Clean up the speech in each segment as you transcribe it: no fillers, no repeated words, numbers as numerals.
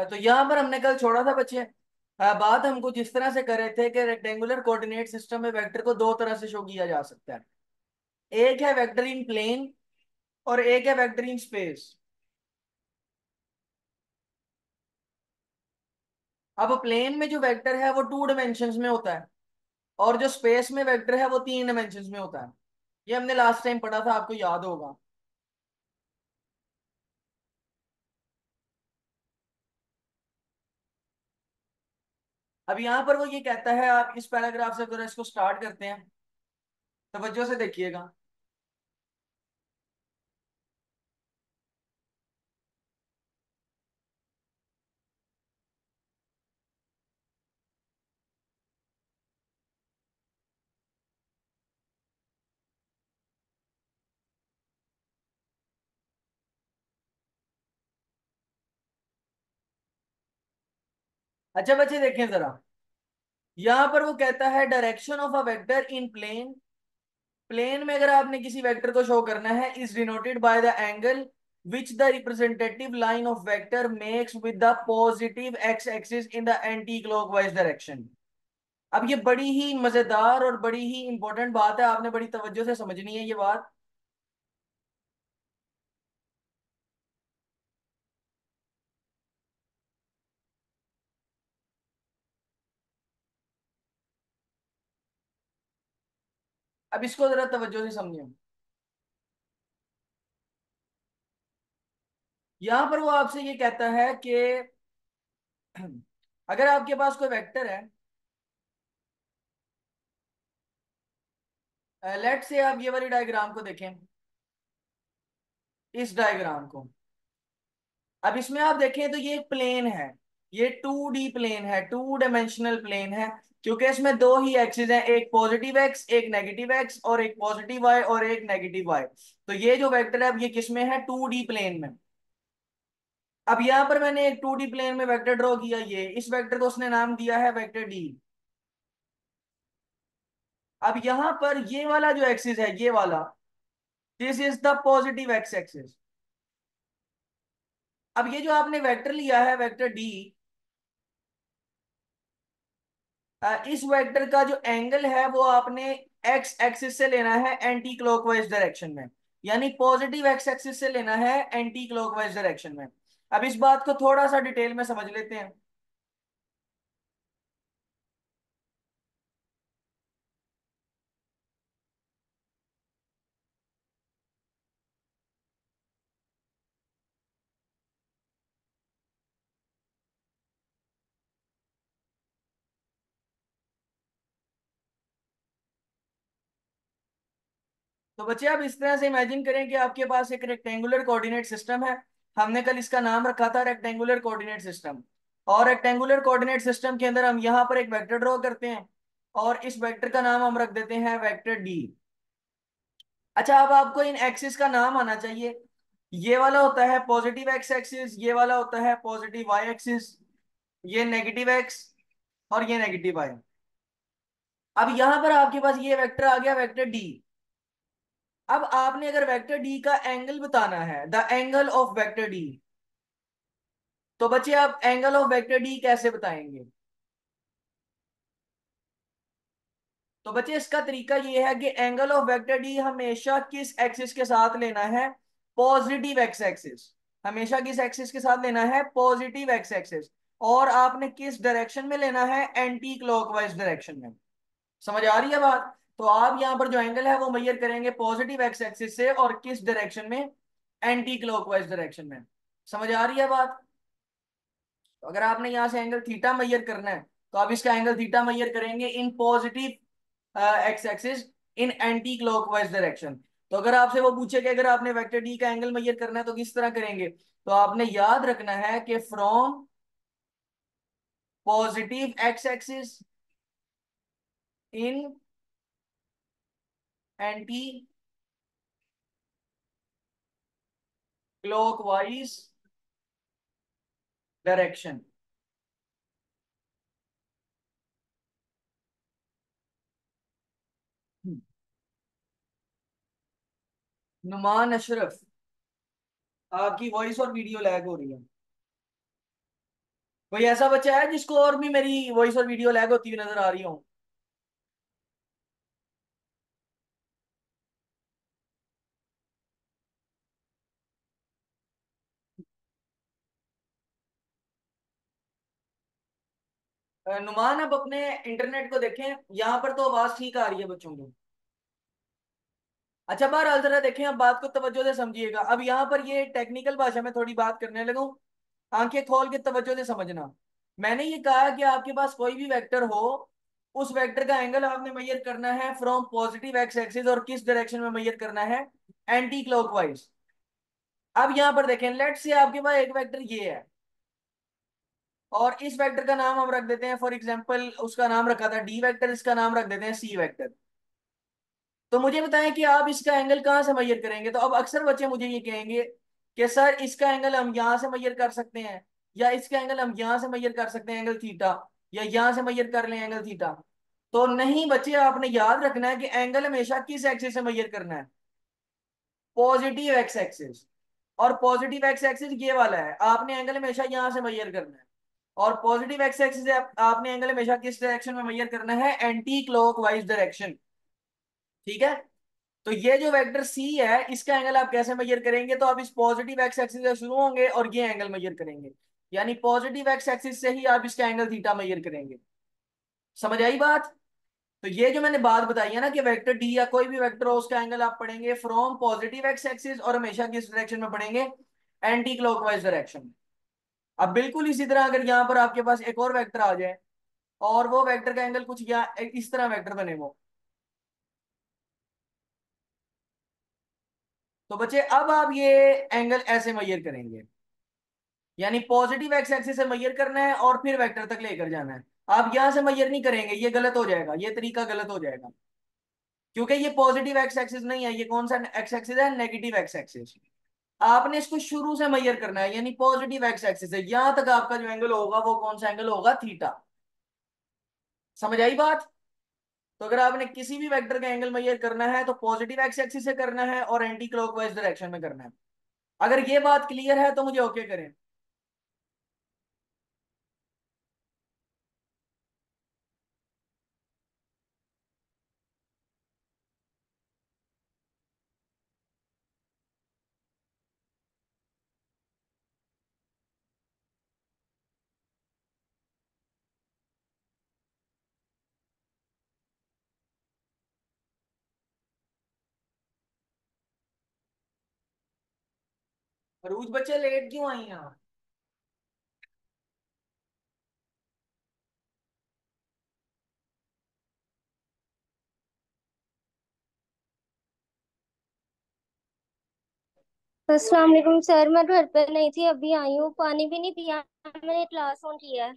तो यहाँ पर हमने कल छोड़ा था बच्चे। बात हमको जिस तरह से कर रहे थे कि रेक्टेंगुलर कोऑर्डिनेट सिस्टम में वेक्टर को दो तरह से शो किया जा सकता है। एक है वेक्टर इन प्लेन और एक है वेक्टर इन स्पेस। अब प्लेन में जो वेक्टर है वो टू डायमेंशंस में होता है, और जो स्पेस में वेक्टर है वो तीन डायमेंशंस में होता है। ये हमने लास्ट टाइम पढ़ा था, आपको याद होगा। अब यहाँ पर वो ये कहता है, आप इस पैराग्राफ से अगर इसको स्टार्ट करते हैं, तवज्जो से देखिएगा। अच्छा बच्चे देखें जरा, यहाँ पर वो कहता है direction of a vector in plane. Plane में अगर आपने किसी वेक्टर को शो करना है, is denoted by the angle which the representative line of vector makes with the positive X axis in the anti clockwise direction. अब ये बड़ी ही मजेदार और बड़ी ही इंपॉर्टेंट बात है, आपने बड़ी तवज्जो से समझनी है ये बात। अब इसको जरा तवज्जो से समझिए। यहां पर वो आपसे ये कहता है कि अगर आपके पास कोई वेक्टर है, लेट से आप ये वाली डायग्राम को देखें, इस डायग्राम को। अब इसमें आप देखें तो ये एक प्लेन है, ये 2D प्लेन है, टू डायमेंशनल प्लेन है। क्योंकि इसमें दो ही एक्सिस हैं, एक पॉजिटिव एक्स एक नेगेटिव एक्स, और एक पॉजिटिव वाई और एक नेगेटिव वाई। तो ये जो वेक्टर है, अब ये किस में है? 2D प्लेन में। अब यहां पर मैंने एक 2D प्लेन में वेक्टर ड्रॉ किया, ये इस वेक्टर को उसने नाम दिया है वेक्टर डी। अब यहां पर ये वाला जो एक्सिस है, ये वाला, this is the positive X axis. अब ये जो आपने वेक्टर लिया है वेक्टर डी, इस वेक्टर का जो एंगल है वो आपने एक्स एक्सिस से लेना है एंटी क्लॉकवाइज डायरेक्शन में। यानी पॉजिटिव एक्स एक्सिस से लेना है एंटी क्लॉकवाइज डायरेक्शन में। अब इस बात को थोड़ा सा डिटेल में समझ लेते हैं। तो बच्चे आप इस तरह से इमेजिन करें कि आपके पास एक रेक्टेंगुलर कोऑर्डिनेट सिस्टम है। हमने कल इसका नाम रखा था रेक्टेंगुलर कोऑर्डिनेट सिस्टम। और रेक्टेंगुलर कोऑर्डिनेट सिस्टम के अंदर हम यहाँ पर एक वेक्टर ड्रॉ करते हैं, और इस वेक्टर का नाम हम रख देते हैं वेक्टर डी। अच्छा, अब आपको इन एक्सिस का नाम आना चाहिए। ये वाला होता है पॉजिटिव एक्स एक्सिस, ये वाला होता है पॉजिटिव वाई एक्सिस, ये नेगेटिव एक्स और ये नेगेटिव वाई। अब यहां पर आपके पास ये वेक्टर आ गया वेक्टर डी। अब आपने अगर वेक्टर डी का एंगल बताना है, the angle of vector D, तो बच्चे आप एंगल ऑफ वेक्टर डी कैसे बताएंगे? तो बच्चे इसका तरीका ये है कि एंगल ऑफ वेक्टर डी हमेशा किस एक्सिस के साथ लेना है? Positive X axis. हमेशा किस एक्सिस के साथ लेना है? Positive X axis. और आपने किस डायरेक्शन में लेना है? एंटी क्लॉकवाइज डायरेक्शन में। समझ आ रही है बात? तो आप यहां पर जो एंगल है वो मेजर करेंगे पॉजिटिव एक्स एक्सिस से, और किस डायरेक्शन में? एंटी क्लॉकवाइज डायरेक्शन में। समझ आ रही है बात? तो अगर आपने यहां से एंगल थीटा मैयर करना है, तो आप इसका एंगल थीटा मैयर करेंगे in positive X axis, in anti clockwise direction. तो अगर आपसे वो पूछे कि अगर आपने वेक्टर डी का एंगल मैयर करना है तो किस तरह करेंगे, तो आपने याद रखना है कि from positive X axis in anti clockwise direction. Numan Ashraf, आपकी वॉइस और वीडियो लैग हो रही है। कोई ऐसा बच्चा है जिसको और भी मेरी वॉइस और वीडियो लैग होती हुई नजर आ रही हो? नुमान, अब अपने इंटरनेट को देखें, यहाँ पर तो आवाज ठीक आ रही है बच्चों की। अच्छा, बहरहाल जरा देखें, अब बात को तवज्जो से समझिएगा। अब यहाँ पर ये टेक्निकल भाषा में थोड़ी बात करने लगा हूँ, आंखें खोल के तवज्जो से समझना। मैंने ये कहा कि आपके पास कोई भी वेक्टर हो, उस वेक्टर का एंगल आपने मेजर करना है फ्रॉम पॉजिटिव एक्स एक्सिस, और किस डायरेक्शन में मेजर करना है? Anti clockwise. अब यहाँ पर देखें, लेट से आपके पास एक वेक्टर ये है, और इस वेक्टर का नाम हम रख देते हैं, फॉर एग्जांपल उसका नाम रखा था डी वेक्टर, इसका नाम रख देते हैं सी वेक्टर। तो मुझे बताएं कि आप इसका एंगल कहाँ से मेजर करेंगे? तो अब अक्सर बच्चे मुझे ये कहेंगे कि सर इसका एंगल हम यहाँ से मेजर कर सकते हैं, या इसका एंगल हम यहाँ से मेजर कर सकते हैं एंगल थीटा, या यहाँ से मेजर कर लें एंगल थीटा। तो नहीं बच्चे, आपने याद रखना है कि एंगल हमेशा किस एक्सिस से मेजर करना है? Positive X axis. और पॉजिटिव एक्स एक्सिस ये वाला है, आपने एंगल हमेशा यहाँ से मेजर करना है। और पॉजिटिव एक्स एक्सिस से आपने एंगल हमेशा किस डायरेक्शन में मेजर करना है? Anti clockwise direction. ठीक है। तो ये जो वेक्टर सी है, इसका एंगल आप कैसे मेजर करेंगे? तो आप इस पॉजिटिव एक्स एक्सिस से शुरू होंगे और ये एंगल मेजर करेंगे, यानी पॉजिटिव एक्स एक्सिस से ही आप इसका एंगल थीटा मेजर करेंगे। समझ आई बात? तो ये जो मैंने बात बताई है ना कि वेक्टर डी या कोई भी वेक्टर हो, उसका एंगल आप पढ़ेंगे फ्रॉम पॉजिटिव एक्स एक्सिस, और हमेशा किस डायरेक्शन में पढ़ेंगे? एंटी क्लॉकवाइज डायरेक्शन में। अब बिल्कुल इसी तरह अगर यहाँ पर आपके पास एक और वेक्टर आ जाए, और वो वेक्टर का एंगल कुछ या इस तरह वेक्टर बने वो, तो बच्चे अब आप ये एंगल ऐसे मेजर करेंगे, यानी पॉजिटिव एक्स एक्सिस से मेजर करना है और फिर वेक्टर तक लेकर जाना है। आप यहां से मेजर नहीं करेंगे, ये गलत हो जाएगा, ये तरीका गलत हो जाएगा, क्योंकि ये पॉजिटिव एक्स एक्सिस नहीं है। ये कौन सा एक्स एक्सिस है? Negative x axis. आपने इसको शुरू से मेजर करना है, यानी पॉजिटिव एक्स एक्सिस है, यहां तक आपका जो एंगल होगा वो कौन सा एंगल होगा? थीटा। समझ आई बात? तो अगर आपने किसी भी वेक्टर का एंगल मेजर करना है तो पॉजिटिव एक्स एक्सिस से करना है और एंटी क्लॉकवाइज डायरेक्शन में करना है। अगर ये बात क्लियर है तो मुझे ओके करें। रूज बच्चे लेट क्यों आई हैं? अस्सलाम वालेकुम सर, मैं घर पे नहीं थी, अभी आई हूँ। पानी भी नहीं पिया, मैंने क्लास ऑन किया है।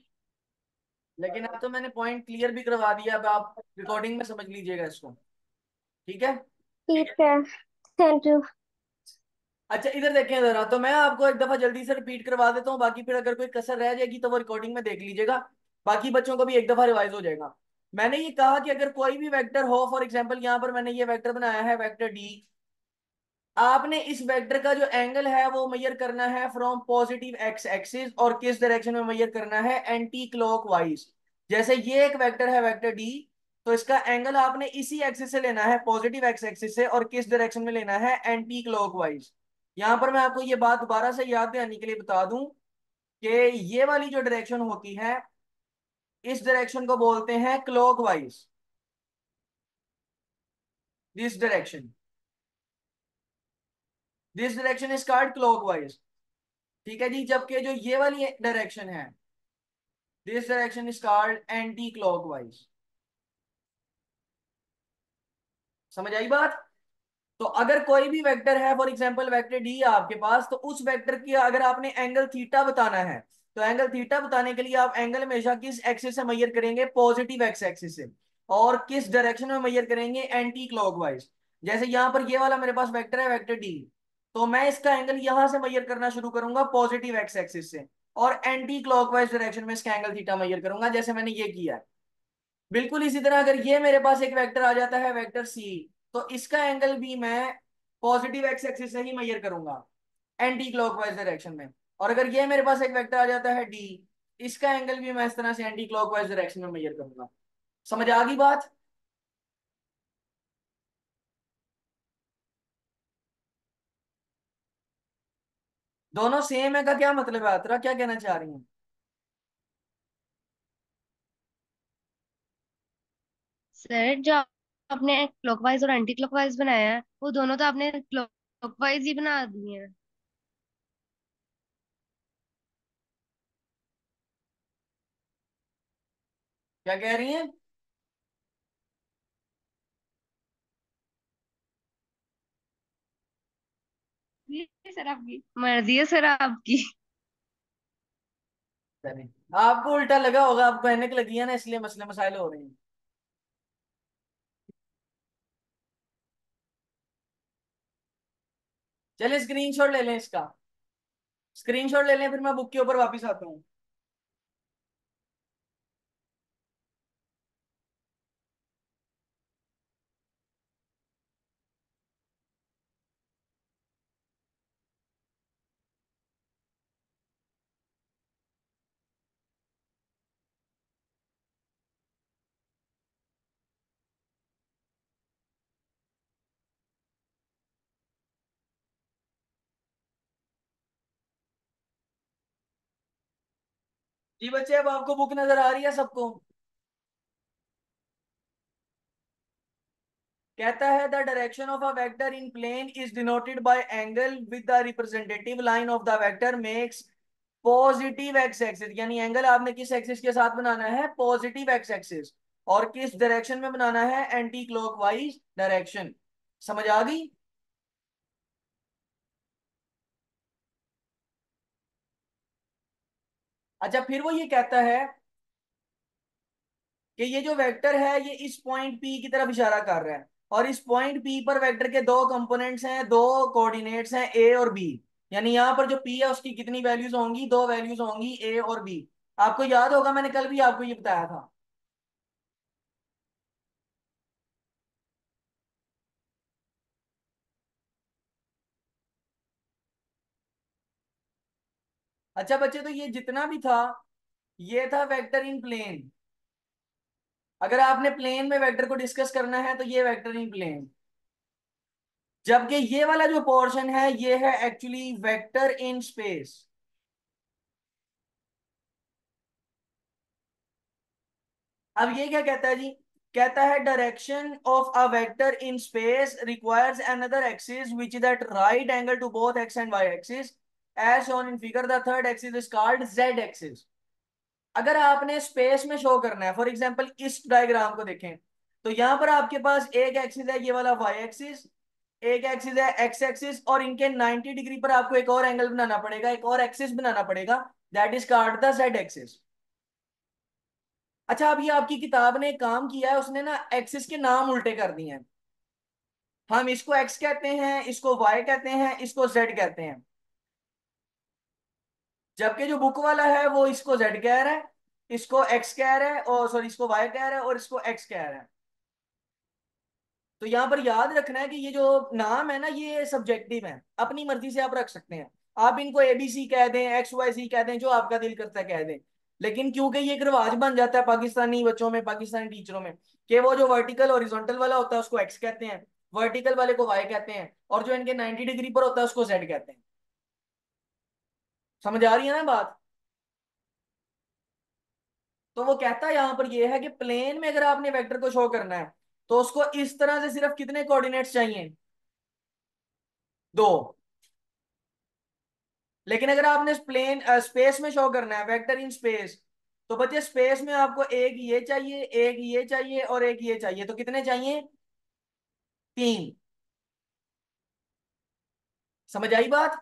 लेकिन अब तो मैंने पॉइंट क्लियर भी करवा दिया, अब आप रिकॉर्डिंग में समझ लीजिएगा इसको। ठीक है। ठीक है, थैंक यू। अच्छा, इधर देखें जरा, तो मैं आपको एक दफा जल्दी से रिपीट करवा देता हूँ, बाकी फिर अगर कोई कसर रह जाएगी तो वो रिकॉर्डिंग में देख लीजिएगा। बाकी बच्चों को भी एक दफा रिवाइज हो जाएगा। मैंने ये कहा कि अगर कोई भी वेक्टर हो, फॉर एग्जांपल यहाँ पर मैंने ये वेक्टर बनाया है, वेक्टर डी। आपने इस वेक्टर का जो एंगल है वो मेजर करना है फ्रॉम पॉजिटिव एक्स एक्सिस, और किस डायरेक्शन में मेजर करना है? Anti clockwise. जैसे ये एक वेक्टर है, वेक्टर डी, तो इसका एंगल आपने इसी एक्सिस से लेना है, पॉजिटिव एक्स एक्सिस से, और किस डायरेक्शन में लेना है? Anti clockwise. यहां पर मैं आपको ये बात दोबारा से याद दिलाने के लिए बता दूं कि ये वाली जो डायरेक्शन होती है, इस डायरेक्शन को बोलते हैं clockwise. This direction, this direction is called clockwise. ठीक है जी। जबकि जो ये वाली डायरेक्शन है, this direction is called anti clockwise. समझ आई बात? तो अगर कोई भी वेक्टर है, फॉर एग्जांपल वेक्टर डी है आपके पास, तो उस वेक्टर की अगर आपने एंगल थीटा बताना है, तो एंगल थीटा बताने के लिए आप एंगल हमेशा किस एक्सिस से मेजर करेंगे? पॉजिटिव एक्स एक्सिस से। और किस डायरेक्शन में मेजर करेंगे? Anti clockwise. जैसे यहां पर ये वाला मेरे पास वेक्टर है, वेक्टर डी, तो मैं इसका एंगल यहां से मेजर करना शुरू करूंगा पॉजिटिव एक्स एक्सिस से, और एंटी क्लॉकवाइज डायरेक्शन में इसका एंगल थीटा मेजर करूंगा, जैसे मैंने ये किया है। बिल्कुल इसी तरह अगर ये मेरे पास एक वेक्टर आ जाता है, वेक्टर सी, तो इसका एंगल भी मैं पॉजिटिव एक्स एक्सिस से ही मेजर करूंगा, एंटी क्लॉकवाइज डायरेक्शन में। और अगर ये मेरे पास एक वेक्टर आ जाता है डी, इसका एंगल भी मैं इस तरह से एंटी क्लॉकवाइज डायरेक्शन में मेजर करूंगा। समझ आ गई बात? दोनों सेम है का क्या मतलब है आतरा, क्या कहना चाह रही हैं? सर जो आपने क्लॉकवाइज और एंटी क्लॉकवाइज बनाया है वो दोनों तो आपने क्लॉकवाइज ही बना दिए हैं। क्या कह रही हैं? ये सर आपकी मर्जी है सर आपकी। चलिए, आपको उल्टा लगा होगा, आपको पैनिक लगी है ना, इसलिए मसले मसाइल हो रहे हैं। चलिए स्क्रीनशॉट ले लें इसका, स्क्रीनशॉट ले लें, फिर मैं बुक के ऊपर वापस आता हूँ। जी बच्चे, अब आपको बुक नजर आ रही है सबको? कहता है the direction of a vector in plane is denoted by angle with the representative line of the vector makes positive X axis. यानी एंगल आपने किस एक्सिस के साथ बनाना है? Positive X axis. और किस डायरेक्शन में बनाना है? Anti clockwise direction. समझ आ गई? अच्छा, फिर वो ये कहता है कि ये जो वेक्टर है ये इस पॉइंट पी की तरफ इशारा कर रहा है, और इस पॉइंट पी पर वेक्टर के दो कंपोनेंट्स हैं, दो कोऑर्डिनेट्स हैं, ए और बी। यानी यहां पर जो पी है उसकी कितनी वैल्यूज होंगी? दो वैल्यूज होंगी, ए और बी। आपको याद होगा मैंने कल भी आपको ये बताया था। अच्छा बच्चे, तो ये जितना भी था ये था वेक्टर इन प्लेन। अगर आपने प्लेन में वेक्टर को डिस्कस करना है तो ये वेक्टर इन प्लेन। जबकि ये वाला जो पोर्शन है ये है एक्चुअली वेक्टर इन स्पेस। अब ये क्या कहता है जी? कहता है direction of a vector in space requires another axis which is at right angle to both X and Y axis as shown in figure. The third axis is called Z axis. अगर आपने space में show करना है, for example इस diagram को देखें, तो यहां पर आपके पास एक एक्सिस है ये वाला वाई एक्सिस, एक एक्सिस है एक्स एक्सिस, और इनके 90 डिग्री पर आपको एक और एंगल बनाना पड़ेगा, एक और एक्सिस बनाना पड़ेगा, that is called the Z axis. अच्छा, अब ये आपकी किताब ने एक काम किया है, उसने ना एक्सिस के नाम उल्टे कर दिए हैं। हम इसको एक्स कहते हैं, इसको वाई कहते हैं, इसको जेड कहते हैं। जबकि जो बुक वाला है वो इसको जेड कह रहा है, इसको एक्स कह रहा है, और सॉरी इसको वाई कह रहा है, और इसको एक्स कह रहा है। तो यहां पर याद रखना है कि ये जो नाम है ना ये सब्जेक्टिव है, अपनी मर्जी से आप रख सकते हैं। आप इनको एबीसी कह दें, एक्स वाई सी कह दें, जो आपका दिल करता है कह दें। लेकिन क्योंकि ये एक रिवाज बन जाता है पाकिस्तानी बच्चों में, पाकिस्तानी टीचरों में, कि वो जो वर्टिकल हॉरिजॉन्टल वाला होता है उसको एक्स कहते हैं, वर्टिकल वाले को वाई कहते हैं, और जो इनके 90 डिग्री पर होता है उसको जेड कहते हैं। समझ आ रही है ना बात? तो वो कहता है यहां पर ये है कि प्लेन में अगर आपने वेक्टर को शो करना है तो उसको इस तरह से सिर्फ कितने कोऑर्डिनेट्स चाहिए? दो। लेकिन अगर आपने प्लेन स्पेस में शो करना है, वेक्टर इन स्पेस, तो बच्चे स्पेस में आपको एक ये चाहिए, एक ये चाहिए, और एक ये चाहिए, तो कितने चाहिए? तीन। समझ आई बात?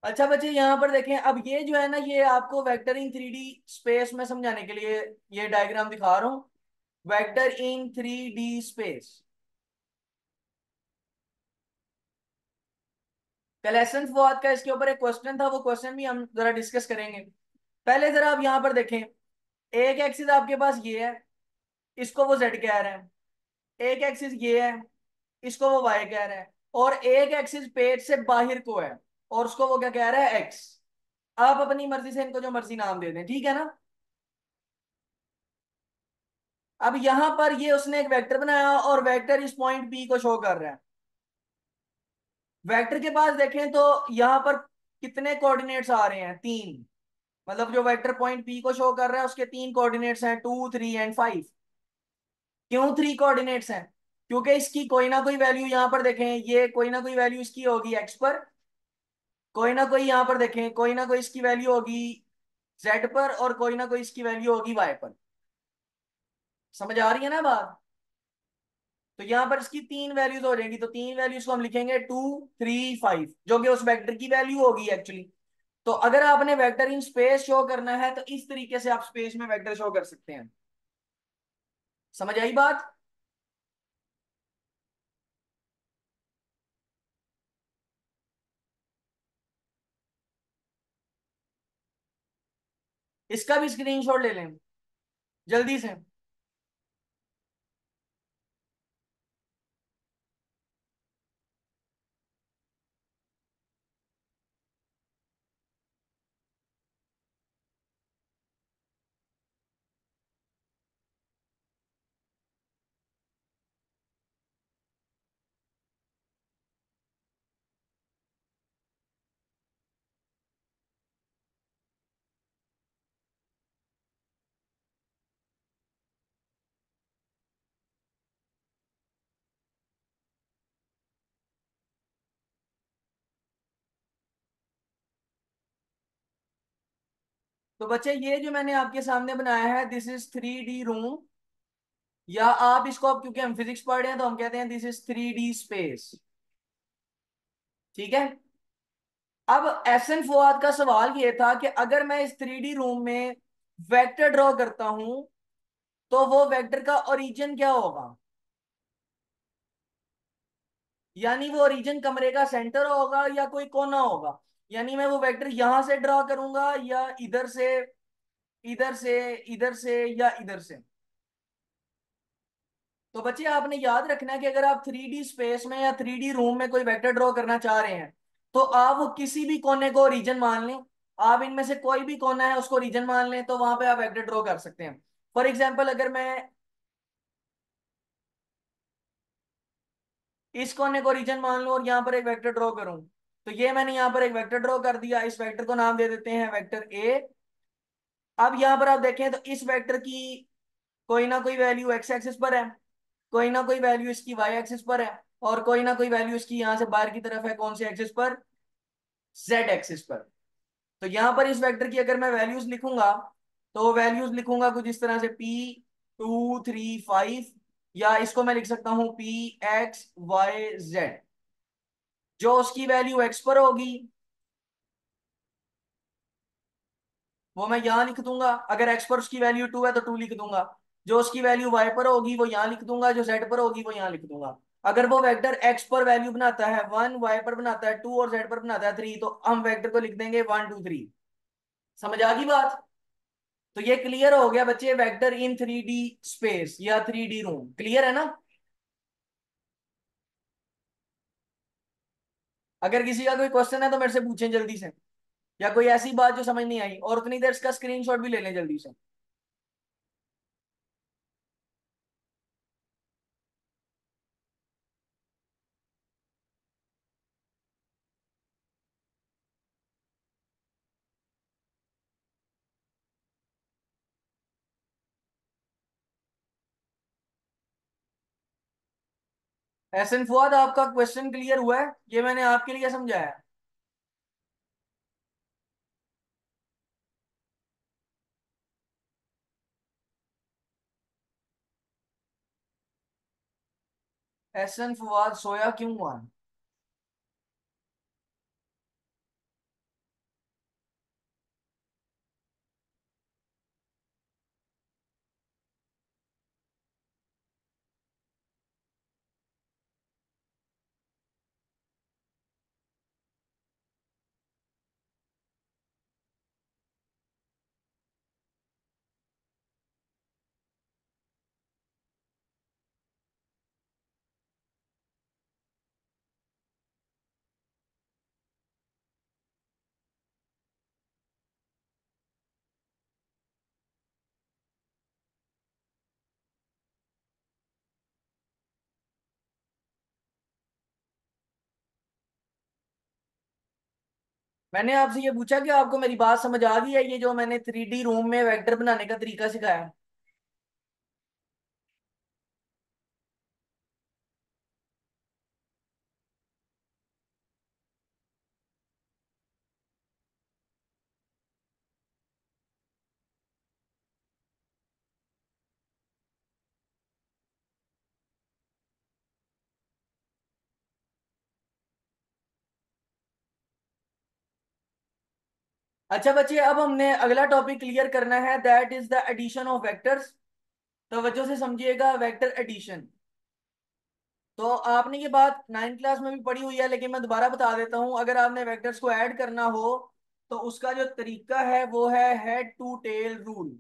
अच्छा बच्चे यहाँ पर देखें, अब ये जो है ना, ये आपको वेक्टर इन 3D स्पेस में समझाने के लिए ये डायग्राम दिखा रहा हूँ। वेक्टर इन 3D स्पेस, कल एसेंस फॉद का इसके ऊपर एक क्वेश्चन था, वो क्वेश्चन भी हम जरा डिस्कस करेंगे। पहले जरा आप यहाँ पर देखें, एक एक्सिस आपके पास ये है, इसको वो जेड कह रहे हैं। एक एक्सिस ये है, इसको वो वाई कह रहा है। और एक एक्सिस पेज से बाहर को है, और उसको वो क्या कह रहा है, एक्स। आप अपनी मर्जी से इनको जो मर्जी नाम दे दें, ठीक है ना। अब यहां पर ये उसने एक वेक्टर बनाया, और वेक्टर इस पॉइंट बी को शो कर रहा है। वेक्टर के पास देखें तो यहां पर कितने कोऑर्डिनेट्स आ रहे हैं, तीन। मतलब जो वेक्टर पॉइंट पी को शो कर रहा है उसके तीन कोऑर्डिनेट्स हैं, 2 3 एंड 5। क्यों 3 कोऑर्डिनेट्स हैं? क्योंकि इसकी कोई ना कोई वैल्यू यहां पर देखें, ये कोई ना कोई वैल्यू इसकी होगी एक्स पर, कोई ना कोई यहां पर देखें, कोई ना कोई इसकी वैल्यू होगी जेड पर, और कोई ना कोई इसकी वैल्यू होगी वाई पर। समझ आ रही है ना बात? तो यहां पर इसकी तीन वैल्यूज हो जाएंगी, तो तीन वैल्यूज को हम लिखेंगे 2 3 5, जो कि उस वेक्टर की वैल्यू होगी एक्चुअली। तो अगर आपने वेक्टर इन स्पेस शो करना है तो इस तरीके से आप स्पेस में वेक्टर शो कर सकते हैं। समझ आई बात? इसका भी स्क्रीनशॉट ले लें जल्दी से। तो बच्चे ये जो मैंने आपके सामने बनाया है, दिस इज 3D रूम। या आप इसको, अब क्योंकि हम फिजिक्स पढ़ रहे हैं तो हम कहते हैं दिस इज 3D स्पेस। ठीक है। अब एसन फुआद का सवाल ये था कि अगर मैं इस 3D रूम में वेक्टर ड्रॉ करता हूं तो वो वेक्टर का ओरिजिन क्या होगा। यानी वो ओरिजिन कमरे का सेंटर होगा या कोई कोना होगा। यानी मैं वो वेक्टर यहां से ड्रॉ करूंगा, या इधर से, इधर से, इधर से, या इधर से। तो बच्चे आपने याद रखना है कि अगर आप 3D स्पेस में या 3D रूम में कोई वेक्टर ड्रॉ करना चाह रहे हैं, तो आप वो किसी भी कोने को रीजन मान लें। आप इनमें से कोई भी कोना है उसको रीजन मान लें, तो वहां पे आप वेक्टर ड्रॉ कर सकते हैं। फॉर एग्जाम्पल, अगर मैं इस कोने को रीजन मान लूं और यहाँ पर एक वेक्टर ड्रॉ करूं, तो ये मैंने यहाँ पर एक वेक्टर ड्रॉ कर दिया। इस वेक्टर को नाम दे देते हैं वेक्टर ए। अब यहाँ पर आप देखें तो इस वेक्टर की कोई ना कोई वैल्यू एक्स एक्सिस पर है, कोई ना कोई वैल्यू इसकी वाई एक्सिस पर है, और कोई ना कोई वैल्यू इसकी यहां से बाहर की तरफ है, कौन सी एक्सिस पर, जेड एक्सिस पर। तो यहां पर इस वेक्टर की अगर मैं वैल्यूज लिखूंगा, तो वैल्यूज लिखूंगा कुछ इस तरह से, P 2 3 5। या इसको मैं लिख सकता हूं P X Y Z। जो उसकी वैल्यू एक्स पर होगी वो मैं यहां लिख दूंगा, अगर एक्स पर उसकी वैल्यू 2 है तो 2 लिख दूंगा। जो उसकी वैल्यू वाई पर होगी वो यहां लिख दूंगा, जो जेड पर होगी वो यहां लिख दूंगा। अगर वो वेक्टर एक्स पर वैल्यू बनाता है 1, वाई पर बनाता है 2, और जेड पर बनाता है 3, तो हम वेक्टर को लिख देंगे 1 2 3। समझ आ गई बात? तो ये क्लियर हो गया बच्चे, वेक्टर इन 3D स्पेस या 3D रूम, क्लियर है ना। अगर किसी का कोई क्वेश्चन है तो मेरे से पूछें जल्दी से, या कोई ऐसी बात जो समझ नहीं आई, और उतनी देर इसका स्क्रीनशॉट भी ले लें जल्दी से। एहसन फुआद, आपका क्वेश्चन क्लियर हुआ है? ये मैंने आपके लिए समझाया। एहसन फुआद सोया क्यों हुआ? मैंने आपसे ये पूछा कि आपको मेरी बात समझ आ गई है, ये जो मैंने 3D रूम में वेक्टर बनाने का तरीका सिखाया। अच्छा बच्चे, अब हमने अगला टॉपिक क्लियर करना है, that is the addition of vectors. तवज्जो से समझिएगा, वेक्टर एडिशन। तो आपने ये बात 9th क्लास में भी पढ़ी हुई है, लेकिन मैं दोबारा बता देता हूँ। अगर आपने वेक्टर्स को ऐड करना हो तो उसका जो तरीका है वो है हेड टू टेल रूल।